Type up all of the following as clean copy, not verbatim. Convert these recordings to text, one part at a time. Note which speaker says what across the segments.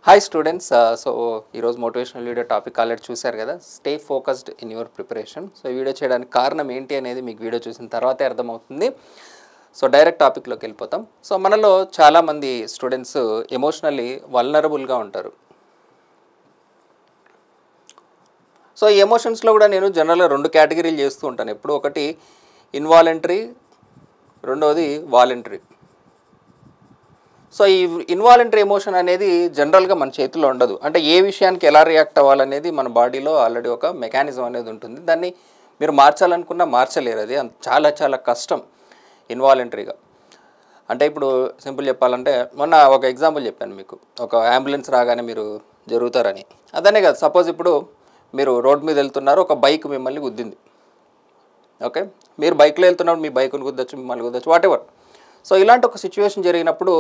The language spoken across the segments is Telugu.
Speaker 1: హాయ్ స్టూడెంట్స్ సో ఈరోజు మోటివేషనల్ వీడియో టాపిక్ ఆల్రెడీ చూశారు కదా, stay focused in your preparation. So video చేయడానికి కారణం ఏంటి అనేది మీకు వీడియో చూసిన తర్వాతే అర్థమవుతుంది. సో డైరెక్ట్ టాపిక్లోకి వెళ్ళిపోతాం. సో మనలో చాలామంది స్టూడెంట్స్ ఎమోషనల్లీ వల్నరబుల్గా ఉంటారు. సో ఈ ఎమోషన్స్లో కూడా నేను జనరల్గా రెండు కేటగిరీలు చేస్తూ ఉంటాను ఎప్పుడు. ఒకటి ఇన్వాలంటరీ, రెండవది వాలంటరీ. సో ఈ ఇన్వాలంటరీ ఎమోషన్ అనేది జనరల్గా మన చేతిలో ఉండదు. అంటే ఏ విషయానికి ఎలా రియాక్ట్ అవ్వాలనేది మన బాడీలో ఆల్రెడీ ఒక మెకానిజం అనేది ఉంటుంది. దాన్ని మీరు మార్చాలనుకున్నా మార్చలేరు. అది చాలా చాలా కష్టం ఇన్వాలంటరీగా. అంటే ఇప్పుడు సింపుల్ చెప్పాలంటే మొన్న ఒక ఎగ్జాంపుల్ చెప్పాను మీకు. ఒక అంబులెన్స్ రాగానే మీరు జరుగుతారని. అదనే కదా, సపోజ్ ఇప్పుడు మీరు రోడ్ మీద వెళ్తున్నారు, ఒక బైక్ మిమ్మల్ని గుద్దింది. ఓకే, మీరు బైక్లో వెళ్తున్నప్పుడు మీ బైక్ని గుద్దచ్చు, మిమ్మల్ని గుద్దచ్చు, వాట్ ఎవర్. సో ఇలాంటి ఒక సిచ్యువేషన్ జరిగినప్పుడు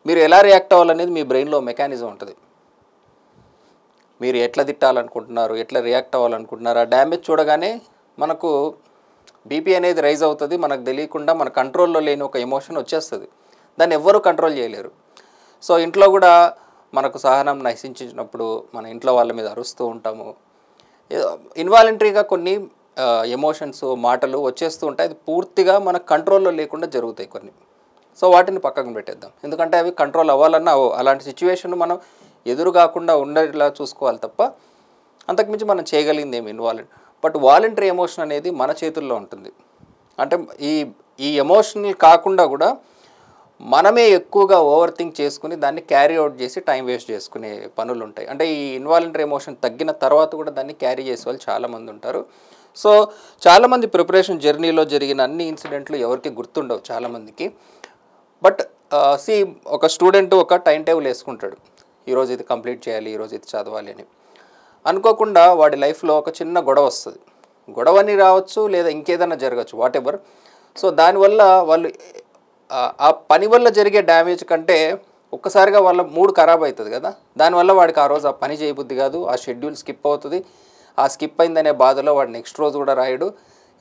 Speaker 1: మీరు ఎలా రియాక్ట్ అవ్వాలనేది మీ బ్రెయిన్లో మెకానిజం ఉంటుంది. మీరు ఎట్లా తిట్టాలనుకుంటున్నారు, ఎట్లా రియాక్ట్ అవ్వాలనుకుంటున్నారు, ఆ డ్యామేజ్ చూడగానే మనకు బీపీ అనేది రైజ్ అవుతుంది. మనకు తెలియకుండా మన కంట్రోల్లో లేని ఒక ఎమోషన్ వచ్చేస్తుంది. దాన్ని ఎవ్వరూ కంట్రోల్ చేయలేరు. సో ఇంట్లో కూడా మనకు సహనం నశించినప్పుడు మన ఇంట్లో వాళ్ళ మీద అరుస్తూ ఉంటాము. ఇన్వాలంటరీగా కొన్ని ఎమోషన్స్, మాటలు వచ్చేస్తూ ఉంటాయి. అది పూర్తిగా మన కంట్రోల్లో లేకుండా జరుగుతాయి కొన్ని. సో వాటిని పక్కకు పెట్టేద్దాం. ఎందుకంటే అవి కంట్రోల్ అవ్వాలన్నా అలాంటి సిచ్యువేషన్ మనం ఎదురు కాకుండా ఉండేలా చూసుకోవాలి తప్ప అంతకుమించి మనం చేయగలిగింది ఏమి బట్ వాలంటరీ ఎమోషన్ అనేది మన చేతుల్లో ఉంటుంది. అంటే ఈ ఎమోషనల్ కాకుండా కూడా మనమే ఎక్కువగా ఓవర్ థింక్ చేసుకుని దాన్ని క్యారీ అవుట్ చేసి టైం వేస్ట్ చేసుకునే పనులు ఉంటాయి. అంటే ఈ ఇన్వాలంటరీ ఎమోషన్ తగ్గిన తర్వాత కూడా దాన్ని క్యారీ చేసే వాళ్ళు చాలామంది ఉంటారు. సో చాలామంది ప్రిపరేషన్ జర్నీలో జరిగిన అన్ని ఇన్సిడెంట్లు ఎవరికి గుర్తుండవు చాలామందికి. బట్ ఒక స్టూడెంట్ ఒక టైం టేబుల్ వేసుకుంటాడు. ఈరోజు ఇది కంప్లీట్ చేయాలి, ఈరోజు ఇది చదవాలి అని. అనుకోకుండా వాడి లైఫ్లో ఒక చిన్న గొడవ వస్తుంది. గొడవని రావచ్చు, లేదా ఇంకేదైనా జరగచ్చు, వాట్ ఎవర్. సో దానివల్ల వాళ్ళు ఆ పని వల్ల జరిగే డ్యామేజ్ కంటే ఒక్కసారిగా వాళ్ళ మూడ్ ఖరాబ్ అవుతుంది కదా. దానివల్ల వాడికి ఆ రోజు ఆ పని చేయబుద్ధి కాదు, ఆ షెడ్యూల్ స్కిప్ అవుతుంది. ఆ స్కిప్ అయిందనే బాధలో వాడు నెక్స్ట్ రోజు కూడా రాయడు.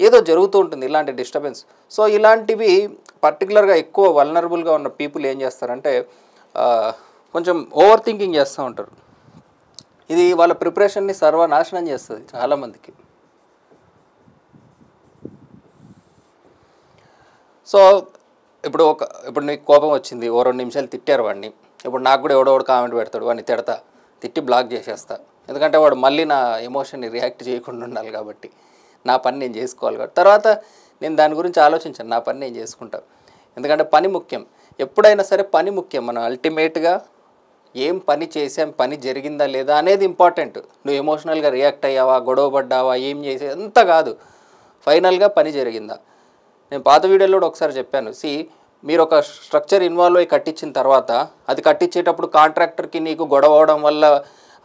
Speaker 1: ఏదో జరుగుతూ ఉంటుంది ఇలాంటి డిస్టర్బెన్స్. సో ఇలాంటివి పర్టికులర్గా ఎక్కువ వల్నరబుల్గా ఉన్న పీపుల్ ఏం చేస్తారంటే కొంచెం ఓవర్ థింకింగ్ చేస్తూ ఉంటారు. ఇది వాళ్ళ ప్రిపరేషన్ని సర్వనాశనం చేస్తుంది చాలామందికి. సో ఇప్పుడు నీకు కోపం వచ్చింది, ఓ 2 నిమిషాలు తిట్టారు వాడిని. ఇప్పుడు నాకు కూడా ఎవడో కామెంట్ పెడతాడు, వాడిని తిడతా, తిట్టి బ్లాక్ చేసేస్తా. ఎందుకంటే వాడు మళ్ళీ నా ఎమోషన్ని రియాక్ట్ చేయకుండా ఉండాలి కాబట్టి, నా పని నేను చేసుకోవాలి కాబట్టి. తర్వాత నేను దాని గురించి ఆలోచించాను, నా పని నేను చేసుకుంటాను. ఎందుకంటే పని ముఖ్యం. ఎప్పుడైనా సరే పని ముఖ్యం. మనం అల్టిమేట్గా ఏం పని చేసాం, పని జరిగిందా లేదా అనేది ఇంపార్టెంట్. నువ్వు ఎమోషనల్గా రియాక్ట్ అయ్యావా, గొడవ పడ్డావా, ఏం చేసే అంత కాదు, ఫైనల్గా పని జరిగిందా. నేను పాత వీడియోలో కూడా ఒకసారి చెప్పాను. మీరు ఒక స్ట్రక్చర్ ఇన్వాల్వ్ అయ్యి కట్టించిన తర్వాత అది కట్టించేటప్పుడు కాంట్రాక్టర్కి నీకు గొడవ అవడం వల్ల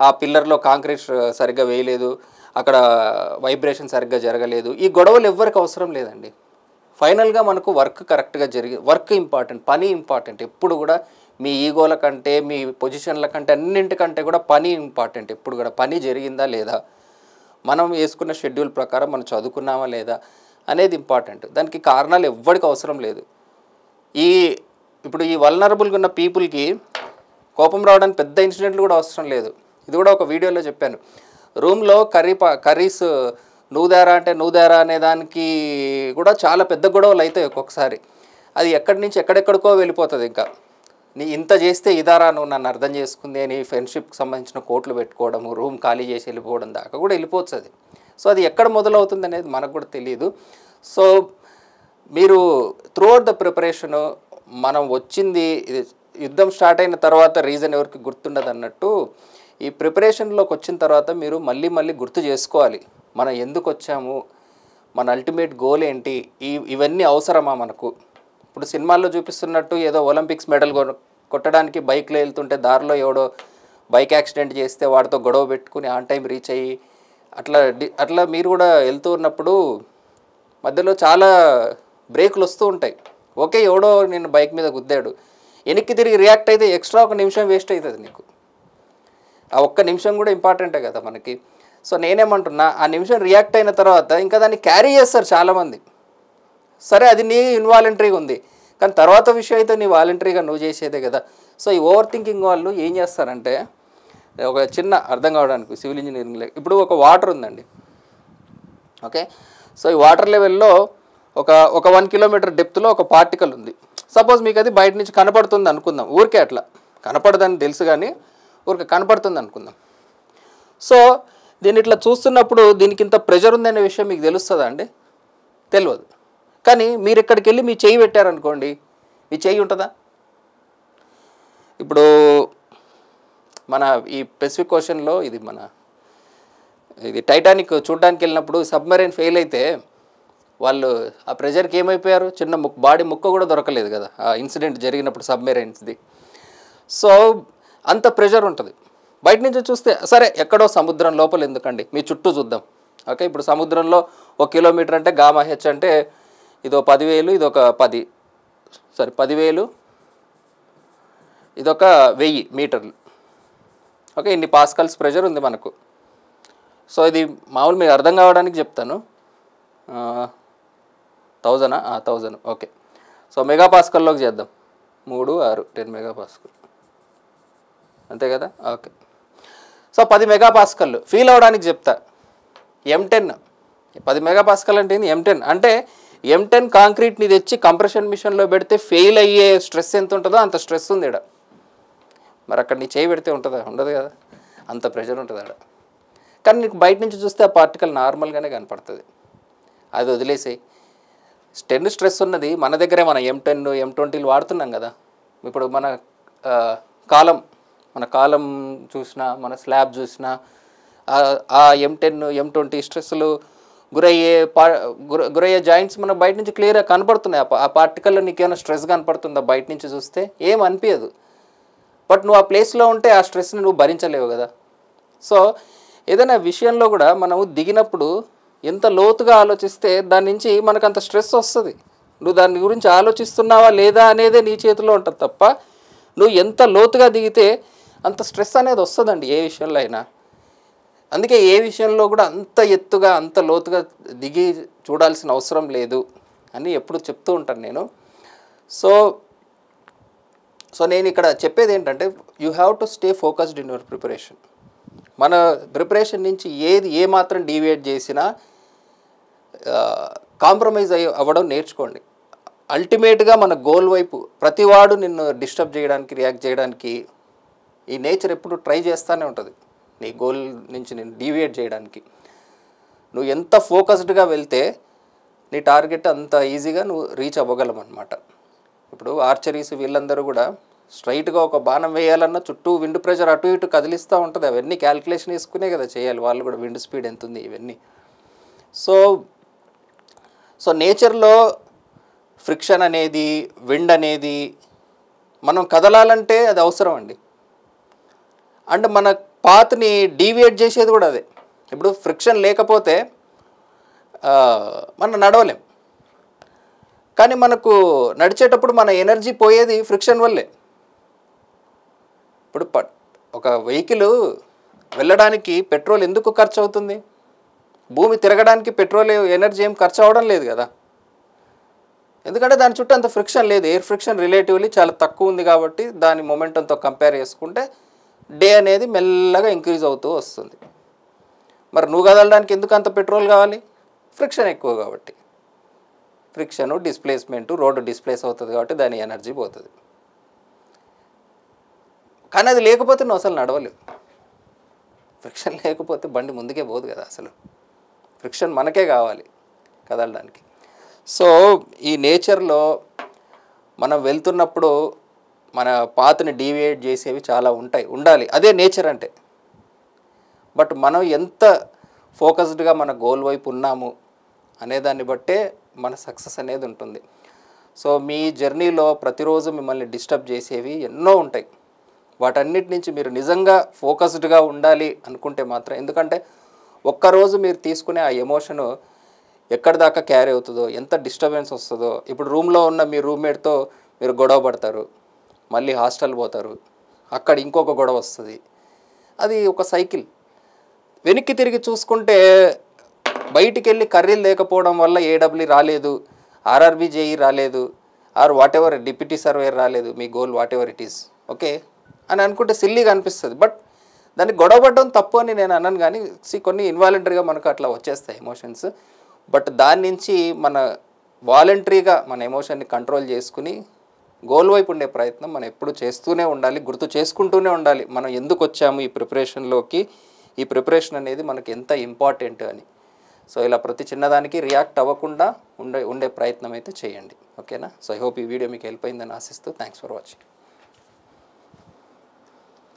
Speaker 1: ఆ పిల్లర్లో కాంక్రీట్ సరిగ్గా వేయలేదు, అక్కడ వైబ్రేషన్ సరిగ్గా జరగలేదు, ఈ గొడవలు ఎవ్వరికి అవసరం లేదండి. ఫైనల్గా మనకు వర్క్ కరెక్ట్గా వర్క్ ఇంపార్టెంట్, పని ఇంపార్టెంట్. ఎప్పుడు కూడా మీ ఈగోల కంటే, మీ పొజిషన్ల కంటే, అన్నింటికంటే కూడా పని ఇంపార్టెంట్. ఎప్పుడు కూడా పని జరిగిందా లేదా, మనం వేసుకున్న షెడ్యూల్ ప్రకారం మనం చదువుకున్నామా లేదా అనేది ఇంపార్టెంట్. దానికి కారణాలు ఎవ్వరికి అవసరం లేదు. ఇప్పుడు ఈ వల్నరబుల్గా ఉన్న పీపుల్కి కోపం రావడానికి పెద్ద ఇన్సిడెంట్లు కూడా అవసరం లేదు. ఇది కూడా ఒక వీడియోలో చెప్పాను. రూమ్లో కర్రీస్ నువ్వుదారా అంటే నువ్వుదారా అనే దానికి కూడా చాలా పెద్ద గొడవలు అవుతాయి ఒక్కొక్కసారి. అది ఎక్కడి నుంచి ఎక్కడెక్కడికో వెళ్ళిపోతుంది. ఇంకా నీ ఇంత చేస్తే ఇదారా నువ్వు నన్ను అర్థం చేసుకుంది అని ఫ్రెండ్షిప్కి సంబంధించిన కోట్లు పెట్టుకోవడము, రూమ్ ఖాళీ చేసి వెళ్ళిపోవడం దాకా కూడా వెళ్ళిపోతుంది. సో అది ఎక్కడ మొదలవుతుంది అనేది మనకు కూడా తెలియదు. సో మీరు త్రూఅవుట్ ద ప్రిపరేషను మనం వచ్చింది యుద్ధం స్టార్ట్ అయిన తర్వాత రీజన్ ఎవరికి గుర్తుండదు అన్నట్టు, ఈ ప్రిపరేషన్లోకి వచ్చిన తర్వాత మీరు మళ్ళీ గుర్తు చేసుకోవాలి, మనం ఎందుకు వచ్చాము, మన అల్టిమేట్ గోల్ ఏంటి, ఇవన్నీ అవసరమా మనకు. ఇప్పుడు సినిమాల్లో చూపిస్తున్నట్టు ఏదో ఒలింపిక్స్ మెడల్ కొట్టడానికి బైక్లో వెళ్తుంటే దారిలో ఎవడో బైక్ యాక్సిడెంట్ చేస్తే వాడితో గొడవ పెట్టుకుని ఆన్ టైం రీచ్ అయ్యి అట్లా మీరు కూడా వెళ్తూ ఉన్నప్పుడు మధ్యలో చాలా బ్రేకులు వస్తూ ఉంటాయి. ఓకే, ఎవడో నేను బైక్ మీద గుద్దాడు, వెనక్కి తిరిగి రియాక్ట్ అయితే ఎక్స్ట్రా 1 నిమిషం వేస్ట్ అవుతుంది నీకు. ఆ 1 నిమిషం కూడా ఇంపార్టెంటే కదా మనకి. సో నేనేమంటున్నా, ఆ నిమిషం రియాక్ట్ అయిన తర్వాత ఇంకా దాన్ని క్యారీ చేస్తారు చాలామంది. సరే, అది నీ ఇన్వాలంటరీగా ఉంది, కానీ తర్వాత విషయం అయితే నీ వాలంటరీగా నువ్వు చేసేదే కదా. సో ఈ ఓవర్ థింకింగ్ వాళ్ళు ఏం చేస్తారంటే ఒక చిన్న అర్థం కావడానికి సివిల్ ఇంజనీరింగ్ ఇప్పుడు ఒక వాటర్ ఉందండి, ఓకే. సో ఈ వాటర్ లెవెల్లో ఒక 1 కిలోమీటర్ డెప్త్లో ఒక పార్టికల్ ఉంది. సపోజ్ మీకు అది బయట నుంచి కనపడుతుంది అనుకుందాం, ఊరికే అట్లా కనపడదని తెలుసు కానీ ఊరికే కనపడుతుంది అనుకుందాం. సో దీన్ని ఇట్లా చూస్తున్నప్పుడు దీనికి ఇంత ప్రెషర్ ఉందనే విషయం మీకు తెలుస్తుందా అండి? తెలియదు. కానీ మీరు ఇక్కడికి వెళ్ళి మీ చెయ్యి పెట్టారనుకోండి, మీ చెయ్యి ఉంటుందా? ఇప్పుడు మన ఈ పెసిఫిక్ ఓషన్లో ఇది టైటానిక్ చూడడానికి వెళ్ళినప్పుడు సబ్మెరైన్ ఫెయిల్ అయితే వాళ్ళు ఆ ప్రెషర్కి ఏమైపోయారు, చిన్న బాడీ ముక్క కూడా దొరకలేదు కదా ఆ ఇన్సిడెంట్ జరిగినప్పుడు సబ్మెరైన్స్ది. సో అంత ప్రెషర్ ఉంటుంది. బయట నుంచి చూస్తే సరే ఎక్కడో సముద్రం లోపల ఎందుకండి, మీ చుట్టూ చూద్దాం, ఓకే. ఇప్పుడు సముద్రంలో 1 కిలోమీటర్ అంటే గామా హెచ్ అంటే ఇదో 10,000, ఇదొక 10,000, ఇదొక 1000 మీటర్లు, ఓకే. ఇన్ని పాస్కల్స్ ప్రెషర్ ఉంది మనకు. సో ఇది మామూలు మీకు అర్థం కావడానికి చెప్తాను, 1000, ఓకే. సో మెగా పాస్కల్లోకి చేద్దాం, 3, 6, 10 మెగా పాస్కల్, అంతే కదా, okay. So 10 mega pascal feel అవ్వడానికి చెప్తా, M10 10 మెగా పాస్కల్ అంటే M10 అంటే M10 కాంక్రీట్ని తెచ్చి కంప్రెషన్ మిషన్లో పెడితే ఫెయిల్ అయ్యే స్ట్రెస్ ఎంత ఉంటుందో అంత స్ట్రెస్ ఉంది ఇక్కడ. మరి అక్కడ నీ చేయి పెడితే ఉంటుందా? ఉండదు కదా, అంత ప్రెషర్ ఉంటుంది అక్కడ. కానీ నీకు బయట నుంచి చూస్తే ఆ పార్టికల్ నార్మల్గానే కనపడుతుంది. అది వదిలేసి 10 స్ట్రెస్ ఉన్నది మన దగ్గరే, మన M10 M20 వాడుతున్నాం కదా. ఇప్పుడు మన కాలం చూసినా, మన స్లాబ్ చూసినా ఆ M10 M20 స్ట్రెస్లు గురయ్యే జాయింట్స్ మనకు బయట నుంచి క్లియర్గా కనపడుతున్నాయి. ఆ పార్టికల్లో నీకేమైనా స్ట్రెస్ కనపడుతుందా బయట నుంచి చూస్తే? ఏం అనిపించదు. బట్ నువ్వు ఆ ప్లేస్లో ఉంటే ఆ స్ట్రెస్ని నువ్వు భరించలేవు కదా. సో ఏదైనా విషయంలో కూడా మనం దిగినప్పుడు ఎంత లోతుగా ఆలోచిస్తే దాని నుంచి మనకు అంత స్ట్రెస్ వస్తుంది. నువ్వు దాని గురించి ఆలోచిస్తున్నావా లేదా అనేదే నీ చేతిలో ఉంటుంది తప్ప, నువ్వు ఎంత లోతుగా దిగితే అంత స్ట్రెస్ అనేది వస్తుందండి ఏ విషయంలో అయినా. అందుకే ఏ విషయంలో కూడా అంత ఎత్తుగా అంత లోతుగా దిగి చూడాల్సిన అవసరం లేదు అని ఎప్పుడు చెప్తూ ఉంటాను నేను. సో నేను ఇక్కడ చెప్పేది ఏంటంటే, you have to stay focused in your preparation. మన ప్రిపరేషన్ నుంచి ఏ మాత్రం డీవియేట్ చేసినా కాంప్రమైజ్ అవ్వడం నేర్చుకోండి. అల్టిమేట్గా మన గోల్ వైపు ప్రతివాడు నిన్ను డిస్టర్బ్ చేయడానికి, రియాక్ట్ చేయడానికి ఈ నేచర్ ఎప్పుడు ట్రై చేస్తూనే ఉంటుంది నీ గోల్ నుంచి నేను డీవియేట్ చేయడానికి. నువ్వు ఎంత ఫోకస్డ్గా వెళ్తే నీ టార్గెట్ అంత ఈజీగా నువ్వు రీచ్ అవ్వగలమన్నమాట. ఇప్పుడు ఆర్చరీస్ వీళ్ళందరూ కూడా స్ట్రైట్గా ఒక బాణం వేయాలన్నా చుట్టూ విండ్ ప్రెషర్ అటు ఇటు కదిలిస్తూ ఉంటుంది. అవన్నీ క్యాల్కులేషన్ వేసుకునే కదా చేయాలి వాళ్ళు కూడా, విండ్ స్పీడ్ ఎంత ఉంది ఇవన్నీ. సో నేచర్లో ఫ్రిక్షన్ అనేది, విండ్ అనేది మనం కదలాలంటే అది అవసరం అండి. అండ్ మన పాత్ని డీవియేట్ చేసేది కూడా అదే. ఇప్పుడు ఫ్రిక్షన్ లేకపోతే మనం నడవలేం. కానీ మనకు నడిచేటప్పుడు మన ఎనర్జీ పోయేది ఫ్రిక్షన్ వల్లే. ఇప్పుడు ఒక వెహికల్ వెళ్ళడానికి పెట్రోల్ ఎందుకు ఖర్చు అవుతుంది? భూమి తిరగడానికి పెట్రోల్ ఎనర్జీ ఏం ఖర్చు అవ్వడం లేదు కదా. ఎందుకంటే దాని చుట్టూ అంత ఫ్రిక్షన్ లేదు. ఎయిర్ ఫ్రిక్షన్ రిలేటివ్లీ చాలా తక్కువ ఉంది కాబట్టి దాని మొమెంటంతో కంపేర్ చేసుకుంటే డే అనేది మెల్లగా ఇంక్రీజ్ అవుతూ వస్తుంది. మరి నువ్వు కదలడానికి ఎందుకు అంత పెట్రోల్ కావాలి? ఫ్రిక్షన్ ఎక్కువ కాబట్టి. ఫ్రిక్షను, డిస్ప్లేస్మెంటు, రోడ్డు డిస్ప్లేస్ అవుతుంది కాబట్టి దాని ఎనర్జీ పోతుంది. కానీ అది లేకపోతే నువ్వు అసలు నడవలేవు. ఫ్రిక్షన్ లేకపోతే బండి ముందుకే పోదు కదా. అసలు ఫ్రిక్షన్ మనకే కావాలి కదలడానికి. సో ఈ నేచర్లో మనం వెళ్తున్నప్పుడు మన పాత్ని డీవియేట్ చేసేవి చాలా ఉండాలి. అదే నేచర్ అంటే. బట్ మనం ఎంత ఫోకస్డ్గా మన గోల్ వైపు ఉన్నాము అనేదాన్ని బట్టే మన సక్సెస్ అనేది ఉంటుంది. సో మీ జర్నీలో ప్రతిరోజు మిమ్మల్ని డిస్టర్బ్ చేసేవి ఎన్నో ఉంటాయి. వాటన్నిటి నుంచి మీరు నిజంగా ఫోకస్డ్గా ఉండాలి అనుకుంటే మాత్రం, ఎందుకంటే ఒక్కరోజు మీరు తీసుకునే ఆ ఎమోషను ఎక్కడి దాకా క్యారీ అవుతుందో, ఎంత డిస్టర్బెన్స్ వస్తుందో. ఇప్పుడు రూమ్లో ఉన్న మీ రూమ్మేట్తో మీరు గొడవ పడతారు, మళ్ళీ హాస్టల్ పోతారు, అక్కడ ఇంకొక గొడవ వస్తుంది. అది ఒక సైకిల్. వెనక్కి తిరిగి చూసుకుంటే బయటికి వెళ్ళి కర్రీలు లేకపోవడం వల్ల ఏడబ్ల్యూ రాలేదు, ఆర్ఆర్బీ జేఈ రాలేదు, or whatever deputy surveyor రాలేదు, మీ goal whatever it is, okay అని అనుకుంటే సిల్లీగా అనిపిస్తుంది. బట్ దాన్ని గొడవపడడం తప్పు అని నేను అన్నాను, కానీ కొన్ని ఇన్వాలంటరీగా మనకు అట్లా వచ్చేస్తాయి ఎమోషన్స్. బట్ దాని నుంచి మన వాలంటరీగా మన ఎమోషన్ని కంట్రోల్ చేసుకుని గోల్ వైపు ఉండే ప్రయత్నం మనం ఎప్పుడు చేస్తూనే ఉండాలి, గుర్తు చేసుకుంటూనే ఉండాలి మనం ఎందుకు వచ్చాము ఈ ప్రిపరేషన్లోకి, ఈ ప్రిపరేషన్ అనేది మనకి ఎంత ఇంపార్టెంట్ అని. సో ఇలా ప్రతి చిన్నదానికి రియాక్ట్ అవ్వకుండా ఉండే ప్రయత్నం అయితే చేయండి. ఓకేనా? సో ఐ హోప్ ఈ వీడియో మీకు హెల్ప్ అయిందని ఆశిస్తూ థ్యాంక్స్ ఫర్ వాచింగ్.